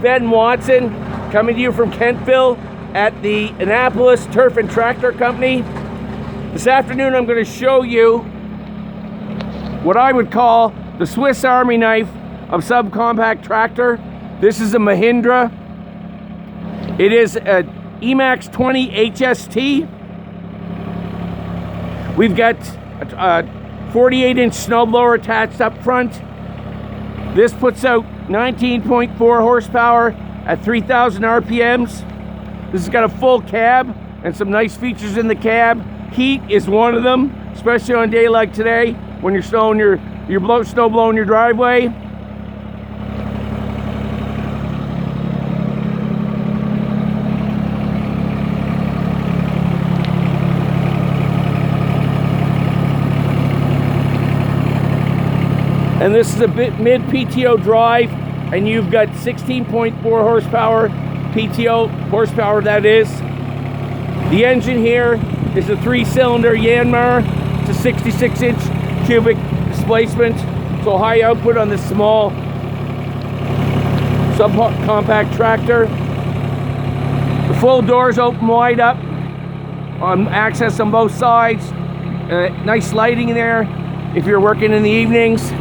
Ben Watson, coming to you from Kentville at the Annapolis Turf and Tractor Company. This afternoon I'm going to show you what I would call the Swiss Army knife of subcompact tractor. This is a Mahindra. It is a eMAX 20 HST. We've got a 48-inch snowblower attached up front. This puts out 19.4 horsepower at 3,000 RPMs. This has got a full cab and some nice features in the cab. Heat is one of them, especially on a day like today when you're snow blowing your driveway. And this is a mid PTO drive, and you've got 16.4 horsepower, PTO horsepower that is. The engine here is a 3-cylinder YANMAR. It's a 66-inch cubic displacement, so high output on this small subcompact tractor. The full doors open wide up, access on both sides. Nice lighting there if you're working in the evenings.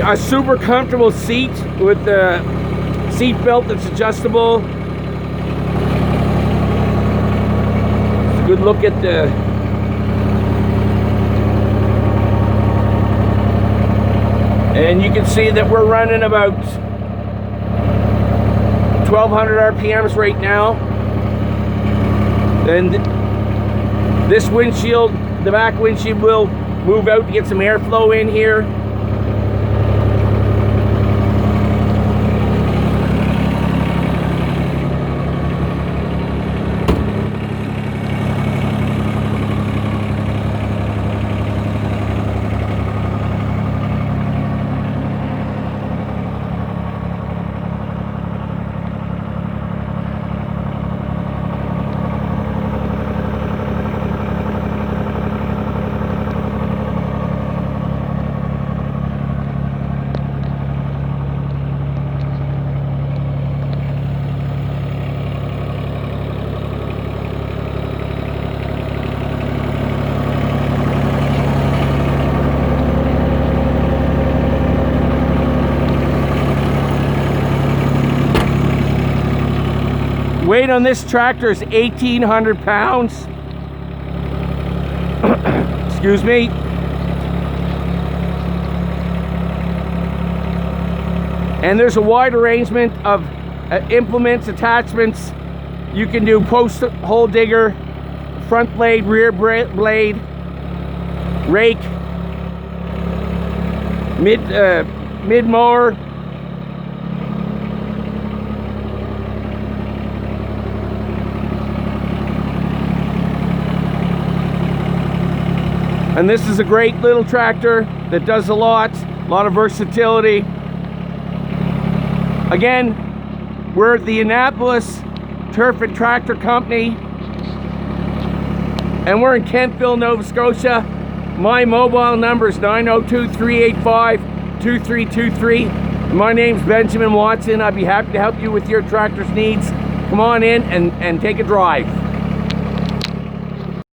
A super comfortable seat with the seat belt that's adjustable. It's a good look at the and you can see that we're running about 1,200 RPMs right now. And this windshield, the back windshield, will move out to get some airflow in here. Weight on this tractor is 1,800 pounds. Excuse me. And there's a wide arrangement of implements, attachments. You can do post hole digger, front blade, rear blade, rake, mid mower. And this is a great little tractor that does a lot of versatility. Again, we're at the Annapolis Turf and Tractor Company, and we're in Kentville, Nova Scotia. My mobile number is 902-385-2323. My name's Benjamin Watson. I'd be happy to help you with your tractor's needs. Come on in and take a drive.